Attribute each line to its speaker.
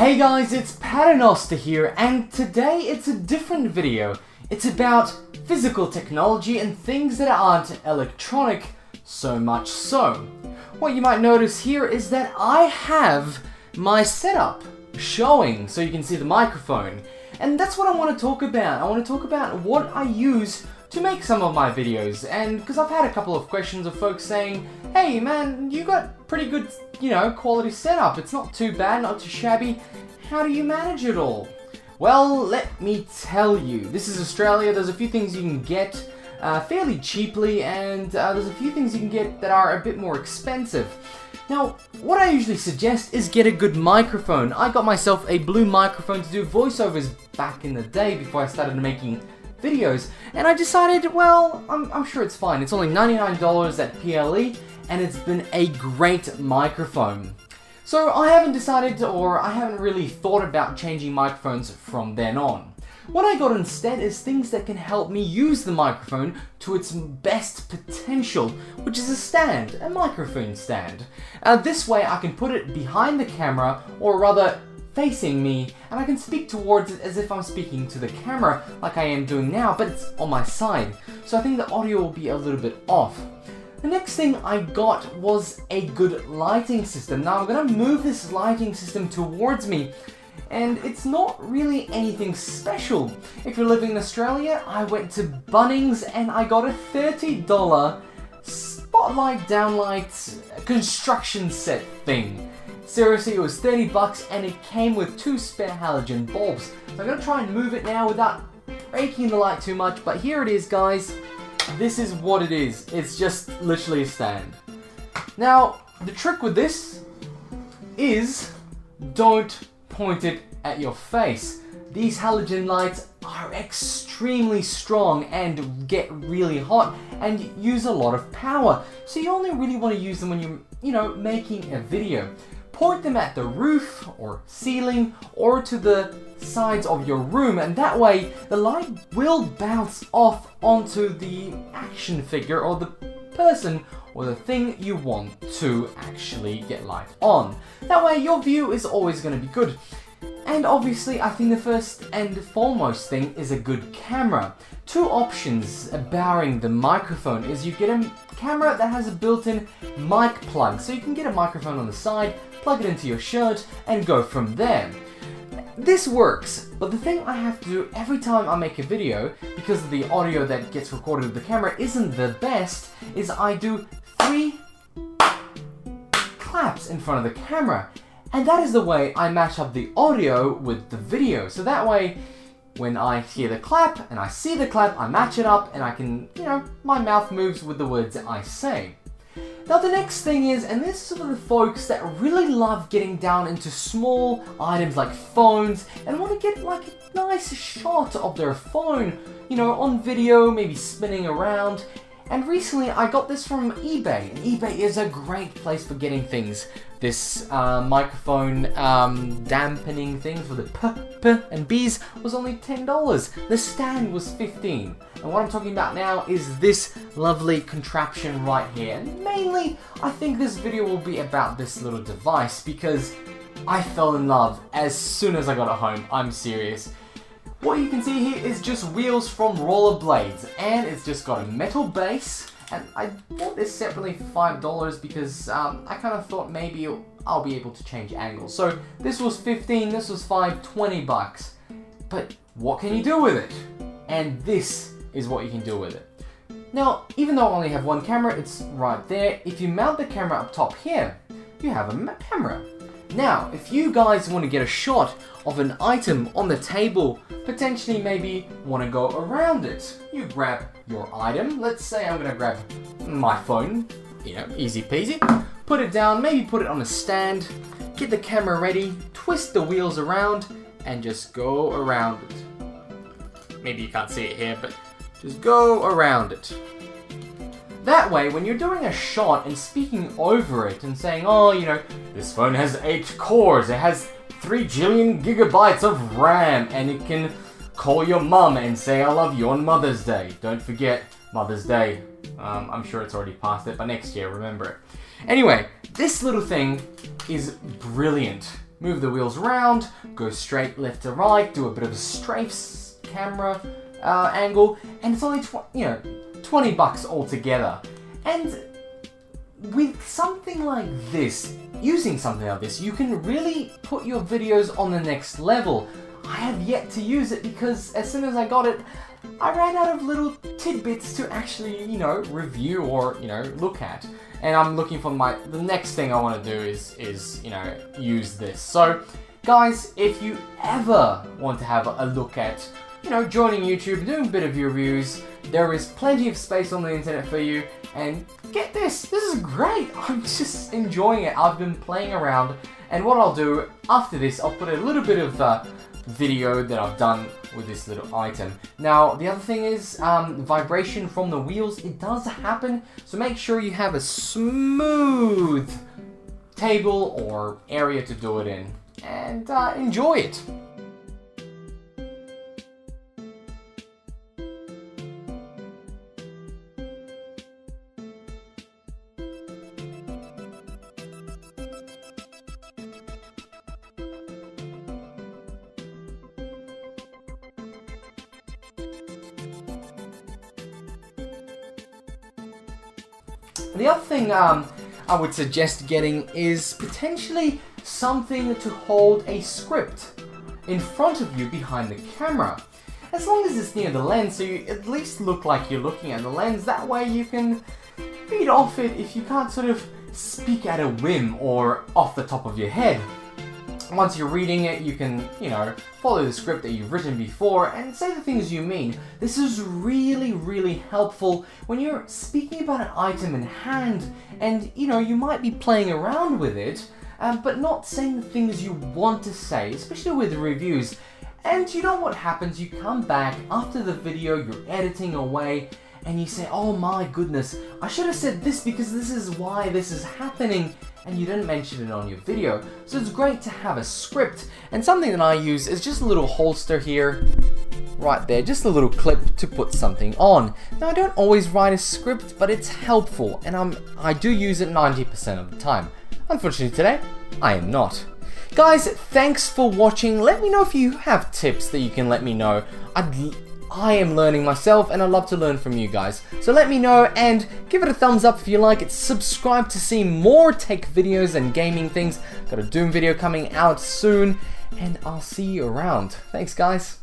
Speaker 1: Hey guys, it's Paternoster here, and today it's a different video. It's about physical technology and things that aren't electronic, so much so. What you might notice here is that I have my setup showing so you can see the microphone. And that's what I want to talk about. I want to talk about what I use to make some of my videos, and because I've had a couple of questions of folks saying, hey man, you got pretty good, quality setup. It's not too bad, not too shabby. How do you manage it all? Well, let me tell you. This is Australia. There's a few things you can get fairly cheaply, and there's a few things you can get that are a bit more expensive. Now, what I usually suggest is get a good microphone. I got myself a blue microphone to do voiceovers back in the day before I started making videos, and I decided, well, I'm sure it's fine. It's only $99 at PLE, and it's been a great microphone. So I haven't decided, or I haven't really thought about changing microphones from then on. What I got instead is things that can help me use the microphone to its best potential, which is a stand, a microphone stand. This way I can put it behind the camera, or rather facing me, and I can speak towards it as if I'm speaking to the camera like I am doing now, but it's on my side. So I think the audio will be a little bit off. The next thing I got was a good lighting system. Now I'm going to move this lighting system towards me, and it's not really anything special. If you're living in Australia, I went to Bunnings and I got a $30 spotlight downlight construction set thing. Seriously, it was 30 bucks, and it came with 2 spare halogen bulbs. So I'm going to try and move it now without breaking the light too much, but here it is, guys. This is what it is. It's just literally a stand. Now, the trick with this is don't point it at your face. These halogen lights are extremely strong and get really hot and use a lot of power. So you only really want to use them when you're, making a video. Point them at the roof or ceiling or to the sides of your room, and that way the light will bounce off onto the action figure or the person or the thing you want to actually get light on. That way your view is always going to be good. And obviously I think the first and foremost thing is a good camera. 2 options barring the microphone is you get a camera that has a built-in mic plug, so you can get a microphone on the side, plug it into your shirt and go from there. This works, but the thing I have to do every time I make a video, because the audio that gets recorded with the camera isn't the best, is I do 3 claps in front of the camera. And that is the way I match up the audio with the video. So that way, when I hear the clap and I see the clap, I match it up and I can, my mouth moves with the words that I say. Now the next thing is, and this is for the folks that really love getting down into small items like phones and want to get like a nice shot of their phone, on video, maybe spinning around. And recently I got this from eBay, and eBay is a great place for getting things. This microphone dampening thing for the P and B's was only $10. The stand was $15. And what I'm talking about now is this lovely contraption right here. And mainly, I think this video will be about this little device because I fell in love as soon as I got it home. I'm serious. What you can see here is just wheels from rollerblades, and it's just got a metal base, and I bought this separately for $5 because I kind of thought maybe I'll be able to change angles. So this was $15, this was $5, 20 bucks. But what can you do with it? And this is what you can do with it. Now, even though I only have one camera, it's right there. If you mount the camera up top here, you have a camera. Now, if you guys want to get a shot of an item on the table, potentially maybe want to go around it, you grab your item. Let's say I'm going to grab my phone, easy peasy. Put it down, maybe put it on a stand, get the camera ready, twist the wheels around, and just go around it. Maybe you can't see it here, but just go around it. That way, when you're doing a shot and speaking over it and saying, oh, this phone has 8 cores, it has 3 jillion gigabytes of RAM, and it can call your mum and say I love you on Mother's Day. Don't forget Mother's Day. I'm sure it's already past it, but next year, remember it. Anyway, this little thing is brilliant. move the wheels around, go straight left to right, do a bit of a strafe camera angle, and it's only 20 bucks altogether. And with something like this, using something like this, you can really put your videos on the next level. I have yet to use it because as soon as I got it, I ran out of little tidbits to actually, review or, look at. And I'm looking for the next thing I want to do is use this. So, guys, if you ever want to have a look at, joining YouTube, doing a bit of your reviews, there is plenty of space on the internet for you. And get this is great. I'm just enjoying it. I've been playing around, and what I'll do after this, I'll put a little bit of video that I've done with this little item. Now, the other thing is vibration from the wheels. It does happen, so make sure you have a smooth table or area to do it in, and enjoy it. The other thing I would suggest getting is potentially something to hold a script in front of you behind the camera. As long as it's near the lens, so you at least look like you're looking at the lens. That way you can feed off it if you can't sort of speak at a whim or off the top of your head. Once you're reading it, you can, follow the script that you've written before and say the things you mean. This is really, really helpful when you're speaking about an item in hand and, you might be playing around with it, but not saying the things you want to say, especially with reviews. And you know what happens? You come back after the video, you're editing away, and you say, oh my goodness, I should have said this because this is why this is happening, and you didn't mention it on your video. So it's great to have a script, and something that I use is just a little holster here, right there, just a little clip to put something on. Now I don't always write a script, but it's helpful, and I do use it 90% of the time. Unfortunately today, I am not. Guys, thanks for watching. Let me know if you have tips that you can let me know. I am learning myself, and I love to learn from you guys. So let me know, and give it a thumbs up if you like it. Subscribe to see more tech videos and gaming things. Got a Doom video coming out soon, and I'll see you around. Thanks, guys.